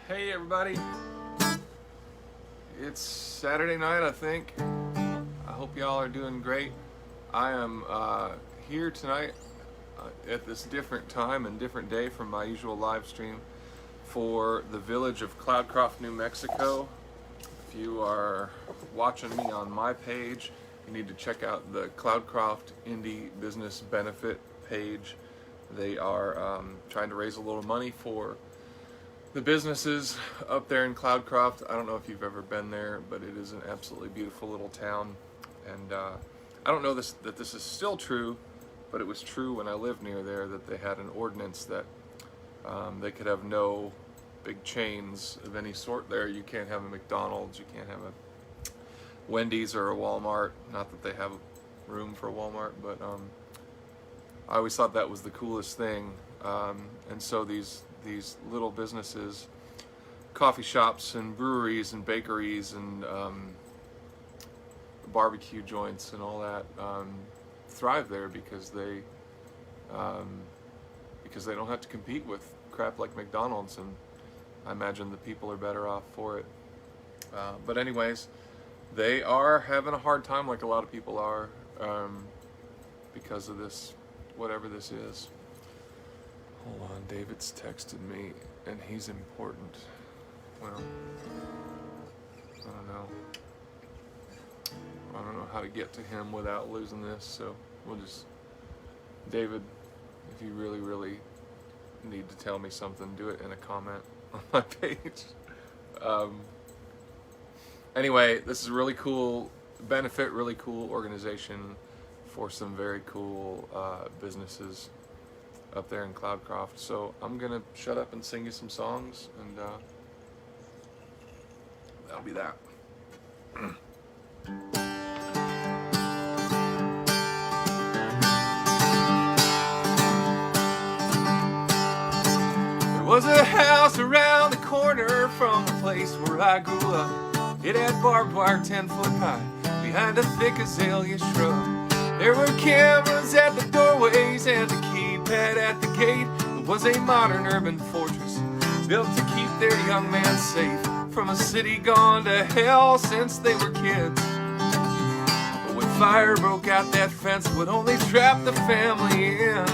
Hey everybody, it's Saturday night, I think. I hope y'all are doing great. I am here tonight at this different time and different day from my usual live stream for the village of Cloudcroft, New Mexico. If you are watching me on my page, you need to check out the Cloudcroft Indie Business Benefit page. They are trying to raise a little money for the businesses up there in Cloudcroft. I don't know if you've ever been there, but it is an absolutely beautiful little town. And I don't know that this is still true, but it was true when I lived near there, that they had an ordinance that they could have no big chains of any sort there. You can't have a McDonald's, you can't have a Wendy's or a Walmart. Not that they have room for a Walmart, but I always thought that was the coolest thing. And so these little businesses, coffee shops and breweries and bakeries and barbecue joints and all that thrive there because they don't have to compete with crap like McDonald's, and I imagine the people are better off for it. But anyways, they are having a hard time, like a lot of people are, because of this, whatever this is. Hold on, David's texted me, and he's important. Well, I don't know how to get to him without losing this, so we'll just... David, if you really, really need to tell me something, do it in a comment on my page. Anyway, this is a really cool benefit, really cool organization for some very cool businesses up there in Cloudcroft. So I'm gonna shut up and sing you some songs, and that'll be that. There was a house around the corner from the place where I grew up. It had barbed wire 10 foot high behind a thick azalea shrub. There were cameras at the doorways and a keypad at the gate. It was a modern urban fortress built to keep their young man safe from a city gone to hell since they were kids. But when fire broke out, that fence would only trap the family in.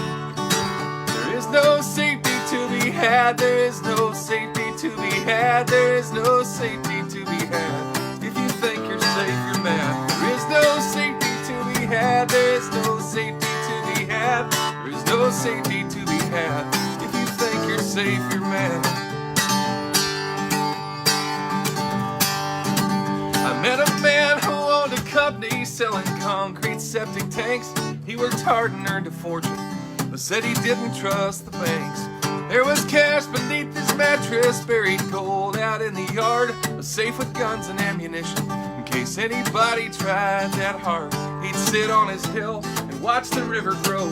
There is no safety to be had. There is no safety to be had. There is no safety to be had. If you think you're safe, you're mad. There is no safety to be had. There is no safety to be had. There is no safety to be had. If you think you're safe, you're mad. I met a man who owned a company selling concrete septic tanks. He worked hard and earned a fortune, but said he didn't trust the banks. There was cash beneath his mattress, buried gold out in the yard, a safe with guns and ammunition in case anybody tried that hard. He'd sit on his hill and watch the river grow.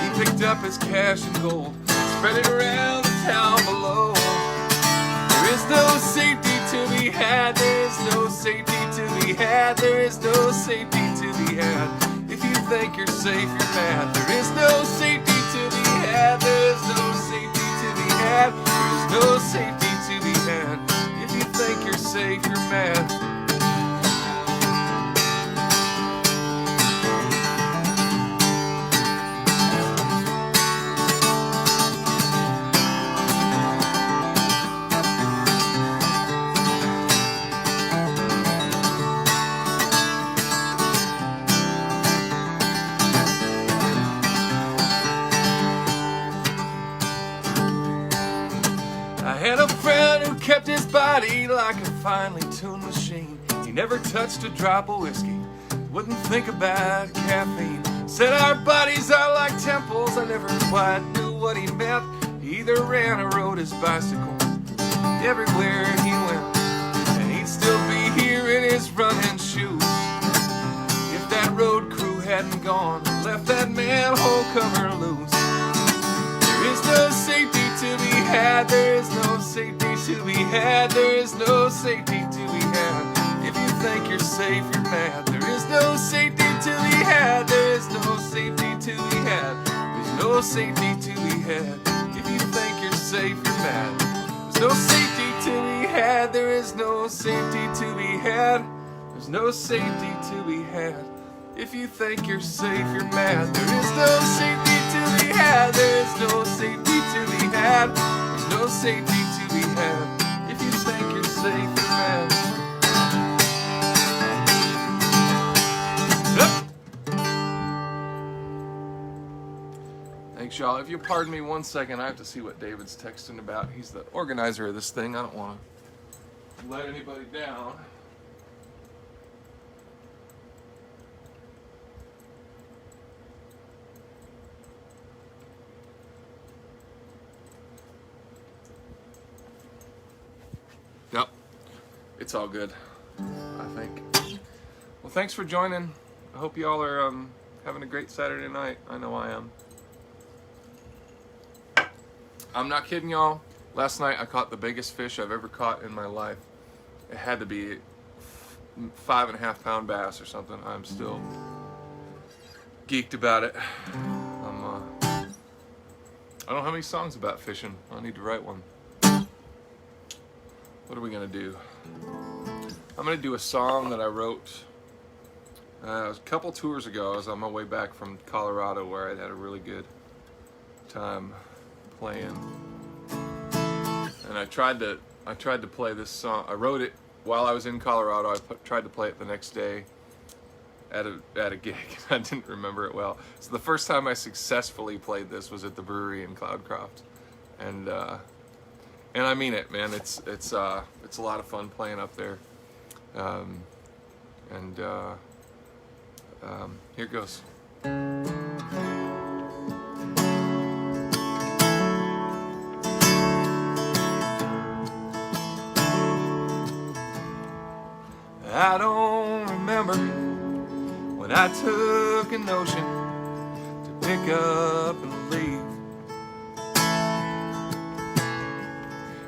He picked up his cash and gold, spread it around the town below. There is no safety to be had. There is no safety to be had. There is no safety to be had. If you think you're safe, you're mad. There is no safety to be had. There is no safety to be had. There is no safety to be had. If you think you're safe, you're mad. I had a friend who kept his body like a finely tuned machine. He never touched a drop of whiskey, wouldn't think about caffeine. Said our bodies are like temples. I never quite knew what he meant. He either ran or rode his bicycle everywhere he went, and he'd still be here in his running shoes if that road crew hadn't gone, left that manhole cover loose. There is no safety to be had. There is no safety to be had. There is no safety to be had. If you think you're safe, you're mad. There is no safety to be had. There is no safety to be had. There's no safety to be had. If you think you're safe, you're mad. no safety to be had. There is no safety to be had. There's no safety to be had. If you think you're safe, you're mad. There is no safety to be had. There is no safety to be had. There's no safety to be had. If you think you're safe, you're mad. Thanks, y'all. If you'll pardon me 1 second, I have to see what David's texting about. He's the organizer of this thing. I don't want to let anybody down. Yep, it's all good, I think. Well, thanks for joining. I hope y'all are having a great Saturday night. I know I am. I'm not kidding, y'all. Last night I caught the biggest fish I've ever caught in my life. It had to be 5.5 pound bass or something. I'm still geeked about it. I don't have any songs about fishing. I need to write one. What are we gonna do? I'm gonna do a song that I wrote a couple tours ago. I was on my way back from Colorado, where I'd had a really good time playing, and I tried to play this song. I wrote it while I was in Colorado. I tried to play it the next day at a gig. I didn't remember it well. So the first time I successfully played this was at the brewery in Cloudcroft, and I mean it, man. It's a lot of fun playing up there, here it goes. I don't remember when I took a notion to pick up and leave,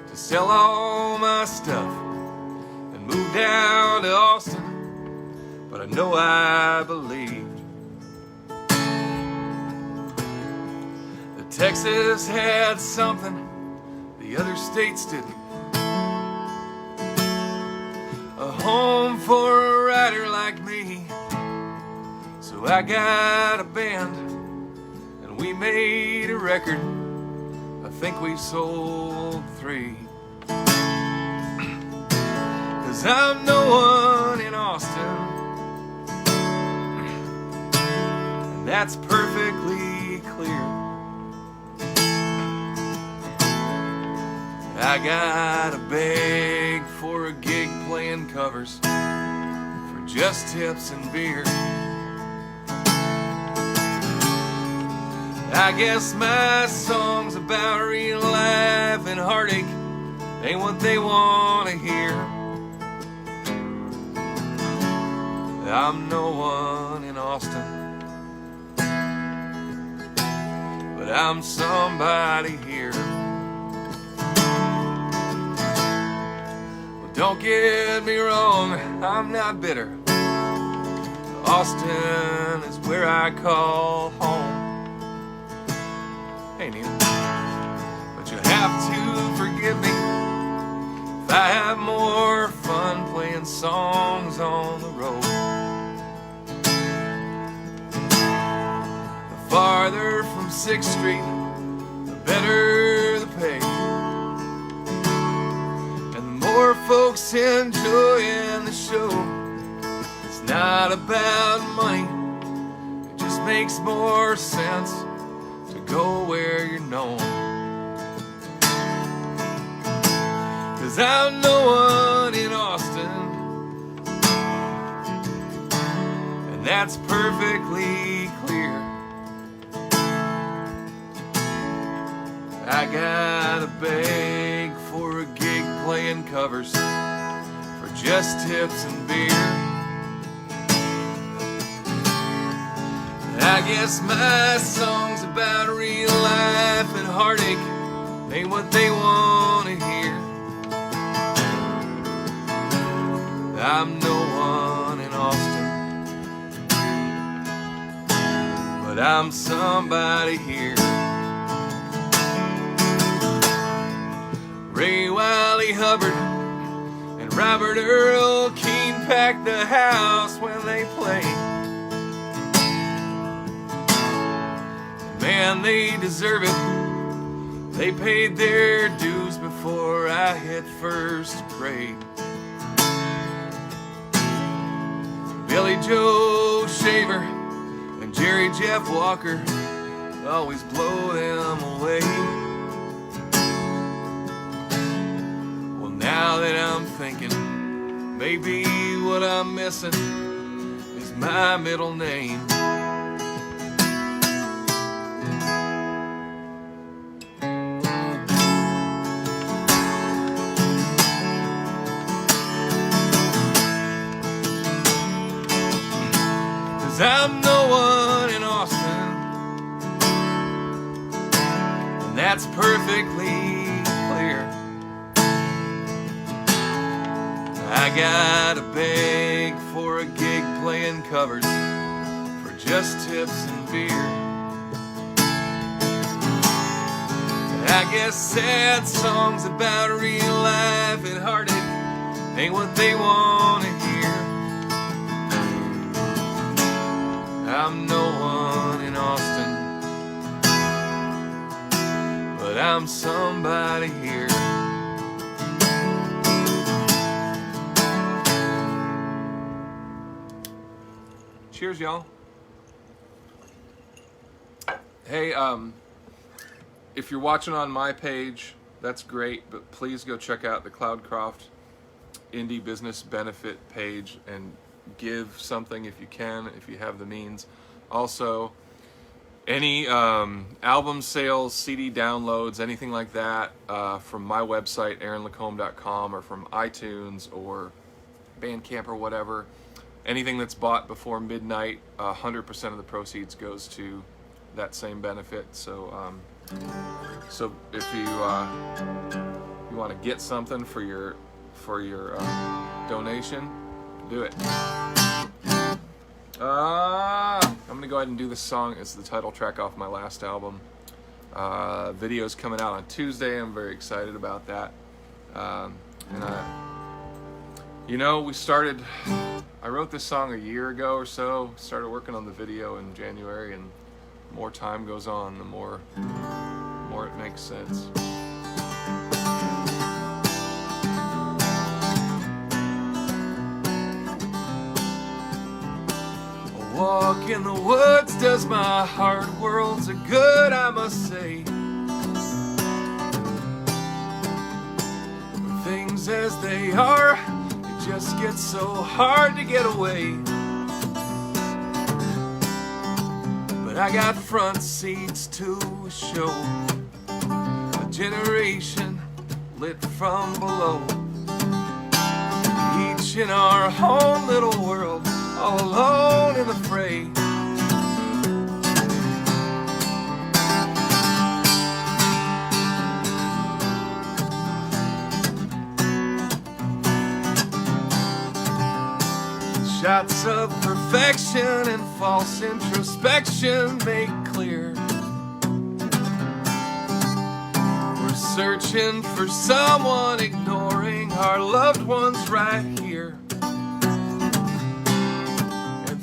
to sell all my stuff and move down to Austin, but I know I believed that Texas had something the other states didn't. A home for a writer like me. So I got a band and we made a record. I think we sold 3. 'Cause I'm no one in Austin, and that's perfectly clear. I gotta beg for a gig playing covers for just tips and beer. I guess my songs about real life and heartache ain't what they want to hear. I'm no one in Austin, but I'm somebody here. Don't get me wrong, I'm not bitter. Austin is where I call home. Hey, Nina. But you'll have to forgive me if I have more fun playing songs on the road. The farther from 6th Street, the better the pay. More folks enjoying the show. It's not about money, it just makes more sense to go where you're known. 'Cause I'm no one in Austin, and that's perfectly clear. I gotta beg for a gig playing covers for just tips and beer. I guess my songs about real life and heartache ain't what they want to hear. I'm no one in Austin, but I'm somebody here. Ray, why Freddie Hubbard and Robert Earl Keen packed the house when they played. Man, they deserve it. They paid their dues before I hit first grade. Billy Joe Shaver and Jerry Jeff Walker always blow them away. Well, now that I'm thinking, maybe what I'm missing is my middle name. I'm no one in Austin, and that's perfectly clear. I gotta beg for a gig playing covers for just tips and beer. I guess sad songs about real life and heartache ain't what they want to hear. I'm no one in Austin, but I'm somebody here. Cheers, y'all. Hey, if you're watching on my page, that's great, but please go check out the Cloudcroft Indie Business Benefit page and give something if you can, if you have the means. Also, any album sales, CD downloads, anything like that from my website, aaronlacombe.com, or from iTunes or Bandcamp or whatever, anything that's bought before midnight, 100% of the proceeds goes to that same benefit. So, so if you want to get something for your donation, do it. I'm gonna go ahead and do this song. It's the title track off my last album. Video's coming out on Tuesday. I'm very excited about that. I wrote this song a year ago or so. Started working on the video in January, and the more time goes on, the more it makes sense. Walk in the woods does my heart worlds a good, I must say. Things as they are, it just gets so hard to get away. But I got front seats to show a generation lit from below. Each in our own little world, all alone in the fray. Shots of perfection and false introspection make clear we're searching for someone, ignoring our loved ones right here.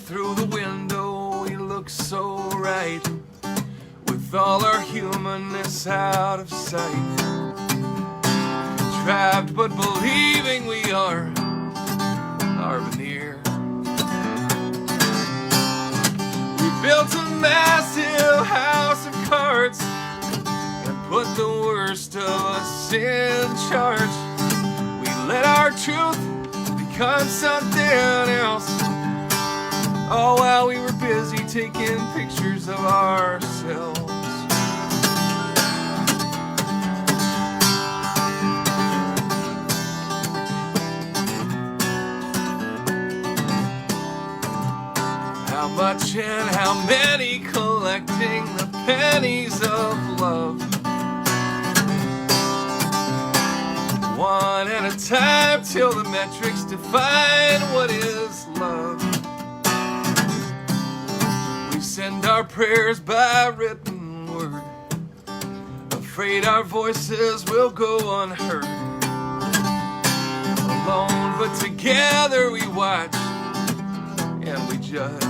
Through the window we look so right, with all our humanness out of sight. Trapped but believing we are veneer. We built a massive house of cards and put the worst of us in charge. We let our truth become something else, all while we were busy taking pictures of ourselves. How much and how many collecting the pennies of love? One at a time till the metrics define what is love. Send our prayers by written word, afraid our voices will go unheard. alone, but together we watch and we judge.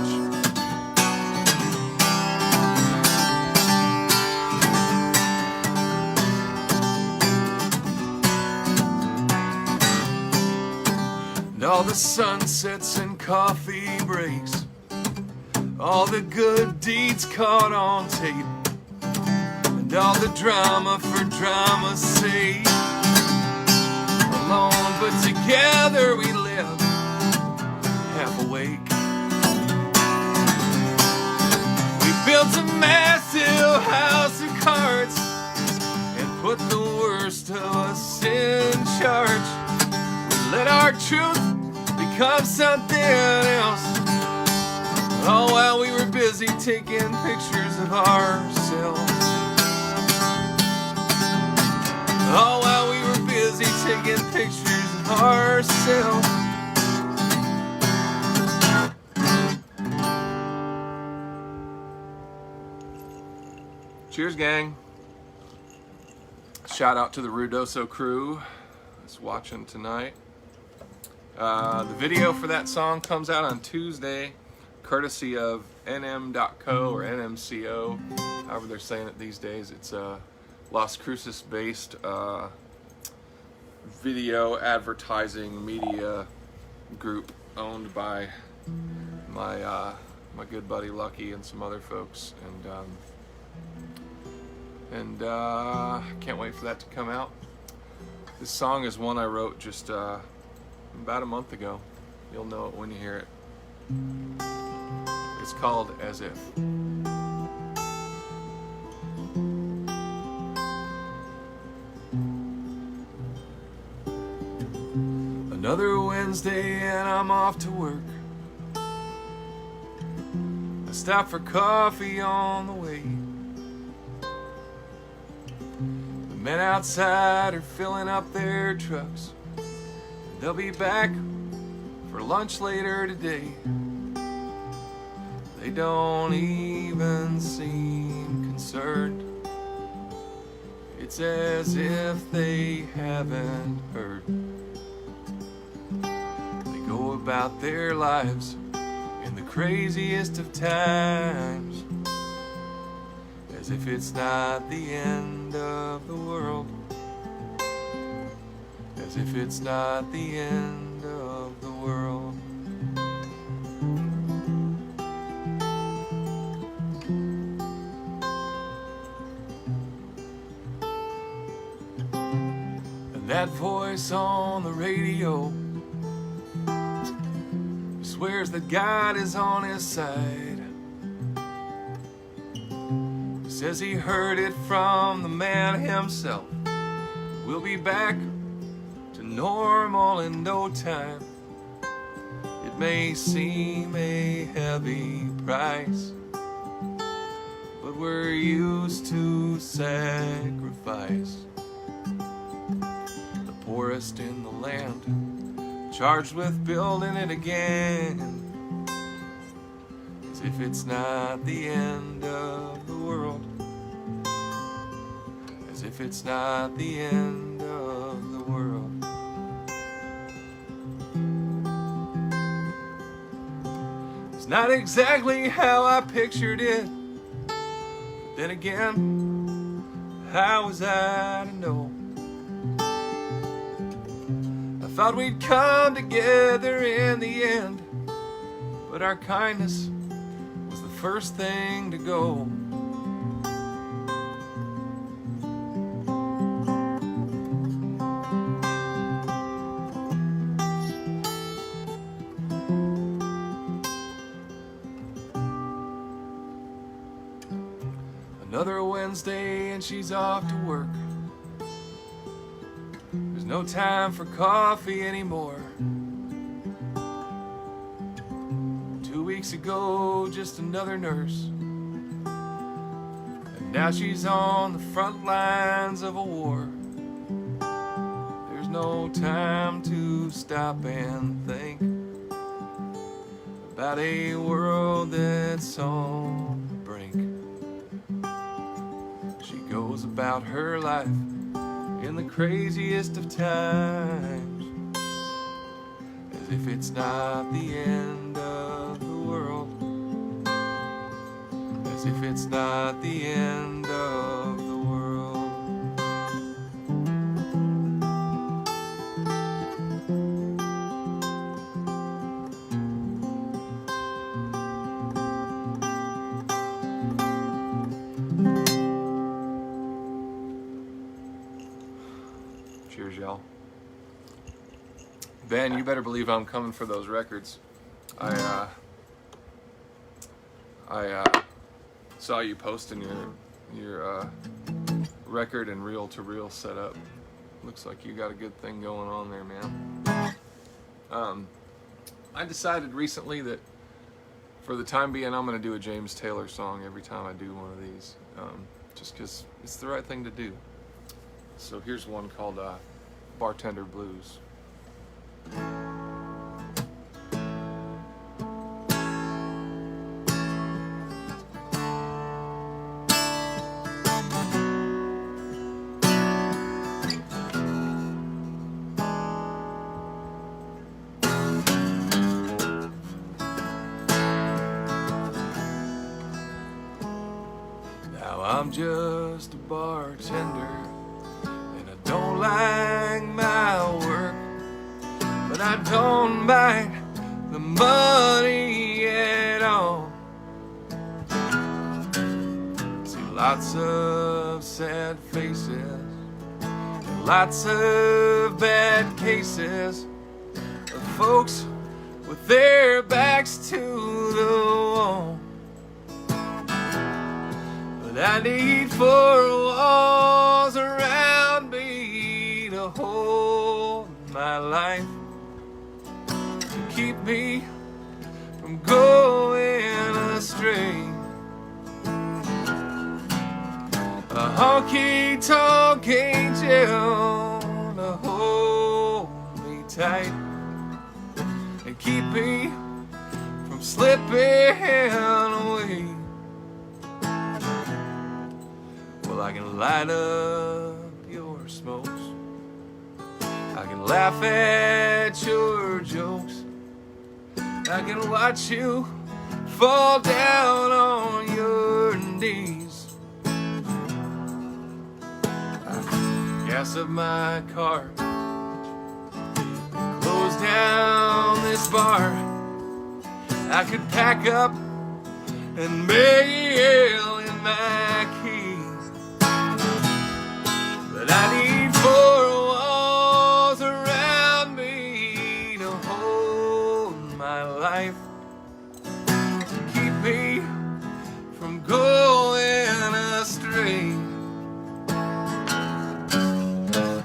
And all the sunsets and coffee breaks, all the good deeds caught on tape, and all the drama for drama's sake. Alone, but together we live, half awake. We built a massive house of cards and put the worst of us in charge. We let our truth become something else, all while we were busy taking pictures of ourselves. All while we were busy taking pictures of ourselves. Cheers, gang. Shout out to the Ruidoso crew that's watching tonight. The video for that song comes out on Tuesday, courtesy of nm.co or nmco, however they're saying it these days. It's a Las Cruces based video advertising media group owned by my good buddy Lucky and some other folks, and can't wait for that to come out. This song is one I wrote just about a month ago. You'll know it when you hear it. It's called As If. Another Wednesday and I'm off to work. I stop for coffee on the way. The men outside are filling up their trucks. They'll be back for lunch later today. They don't even seem concerned. It's as if they haven't heard. They go about their lives in the craziest of times, as if it's not the end of the world. As if it's not the end of the world. And that voice on the radio swears that God is on his side. He says he heard it from the man himself. We'll be back to normal in no time. It may seem a heavy price, but we're used to sacrifice. The poorest in the land, charged with building it again, as if it's not the end of the world. As if it's not the end of the world. It's not exactly how I pictured it, but then again, how was I to know? I thought we'd come together in the end, but our kindness was the first thing to go. Another Wednesday and she's off to work. There's no time for coffee anymore. 2 weeks ago, just another nurse. And now she's on the front lines of a war. There's no time to stop and think about a world that's on the brink. She goes about her life in the craziest of times, as if it's not the end of the world, as if it's not the end of the world. Cheers, y'all. Ben, you better believe I'm coming for those records. I saw you posting your record and reel-to-reel setup. Looks like you got a good thing going on there, man. I decided recently that for the time being, I'm going to do a James Taylor song every time I do one of these, just because it's the right thing to do. So here's one called Bartender Blues. Now I'm just a bartender, and I don't like my work, but I don't mind the money at all. See lots of sad faces, and lots of bad cases of folks with their backs to the wall. But I need 4 walls around me to hold my life, to keep me from going astray. A honky-tonk angel to hold me tight and keep me from slipping away. Well, I can light up your smokes, I can laugh at your jokes, I can watch you fall down on your knees. I can gas up my car, close down this bar. I could pack up and mail in my keys, but I need 4 walls around me to hold my life, to keep me from going astray.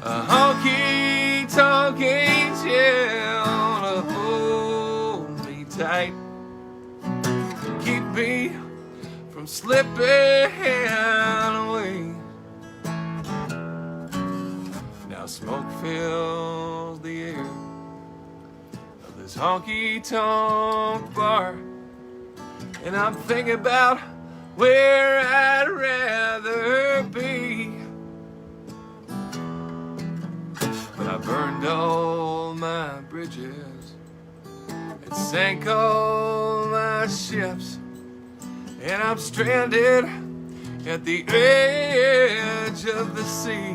A honky-tonk angel to hold me tight, to keep me from slipping away. Now smoke fills the air of this honky-tonk bar, and I'm thinking about where I'd rather be. But I burned all my bridges and sank all my ships, and I'm stranded at the edge of the sea.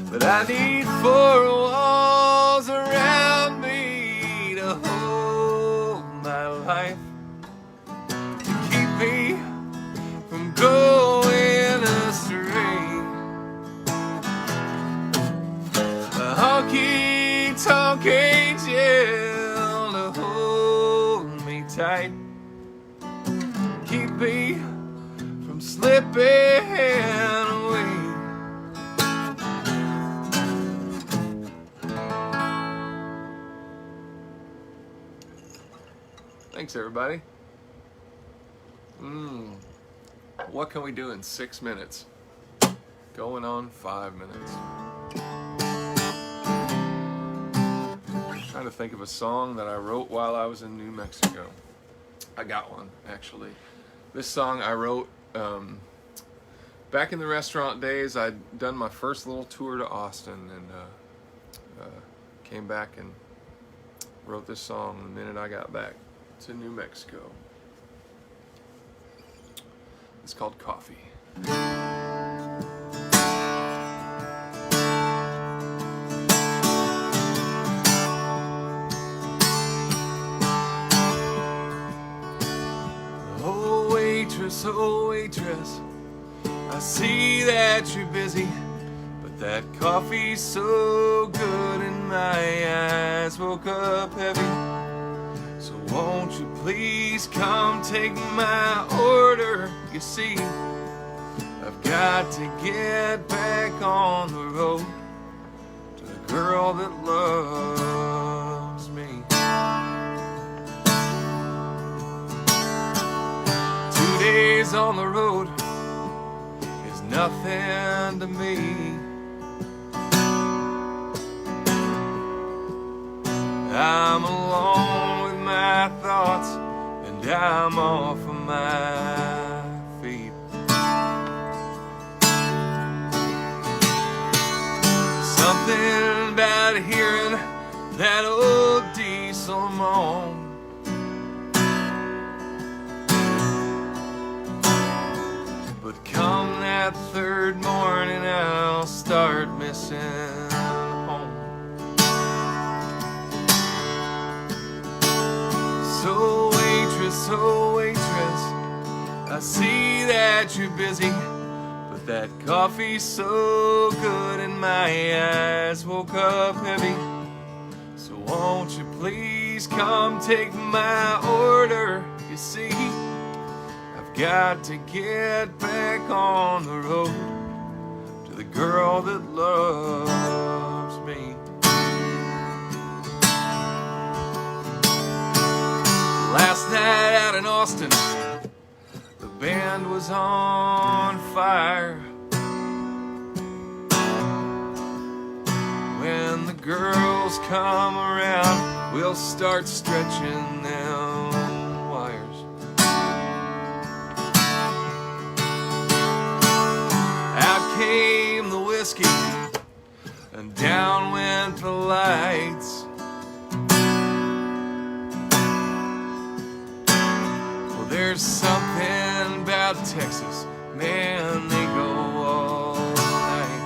But I need 4 walls around me to hold my life, to keep me from going astray. A honky-tonk angel to hold me tight, keep me from slipping away. Thanks, everybody. What can we do in 6 minutes? Going on 5 minutes. Trying to think of a song that I wrote while I was in New Mexico. I got one, actually. This song I wrote back in the restaurant days. I'd done my first little tour to Austin and came back and wrote this song the minute I got back to New Mexico. It's called Coffee. Oh waitress, I see that you're busy, but that coffee's so good and my eyes woke up heavy. So won't you please come take my order? You see, I've got to get back on the road to the girl that loves me. 2 days on the road is nothing to me. I'm alone with my thoughts and I'm off of my feet. Something about hearing that old diesel moan. But come that third morning I'll start missing home. So waitress, I see that you're busy, but that coffee's so good and my eyes woke up heavy. So won't you please come take my order? You see, I've got to get back on the road to the girl that loves me. Last night out in Austin, the band was on fire. When the girls come around, we'll start stretching them wires. Out came the whiskey, and down went the lights. There's something about Texas, man, they go all night.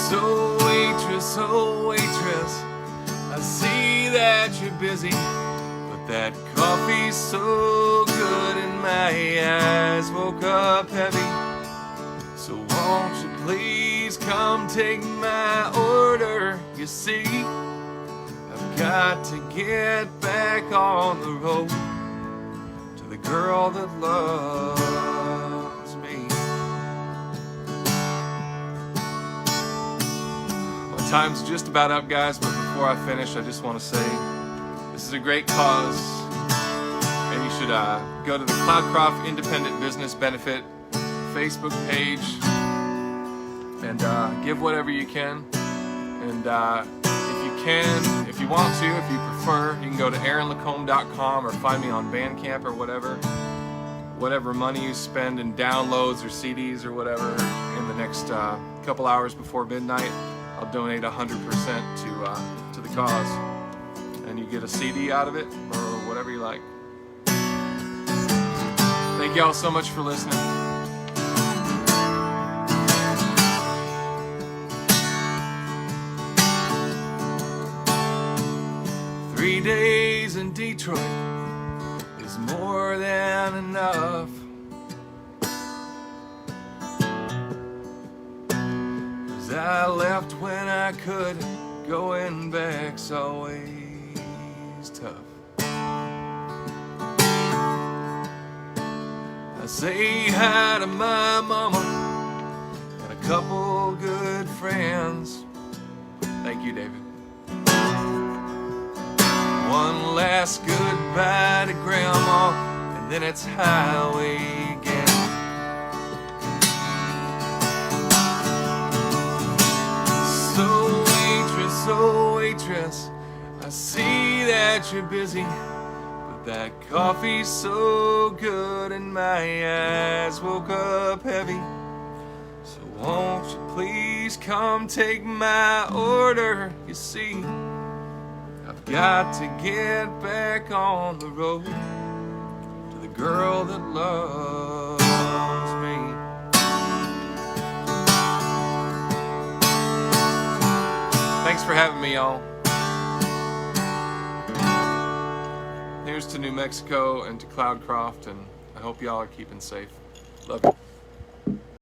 So waitress, I see that you're busy, but that coffee's so good and my eyes woke up heavy. So won't you please come take my order? You see, got to get back on the road to the girl that loves me. My time's just about up, guys, but before I finish, I just want to say this is a great cause, and you should go to the Cloudcroft Independent Business Benefit Facebook page and give whatever you can. And if you want to, if you prefer, you can go to aaronlacombe.com or find me on Bandcamp or whatever money you spend in downloads or CDs or whatever in the next couple hours before midnight, I'll donate 100% to the cause, and you get a CD out of it or whatever you like. Thank y'all so much for listening. 3 days in Detroit is more than enough. 'Cause I left when I could, going back's always tough. I say hi to my mama and a couple good friends. Thank you, David. One last goodbye to Grandma, and then it's highway again. So waitress, I see that you're busy, but that coffee's so good and my eyes woke up heavy. So Won't you please come take my order? You see, I've got to get back on the road to the girl that loves me. Thanks for having me, y'all. Here's to New Mexico and to Cloudcroft, and I hope y'all are keeping safe. Love you.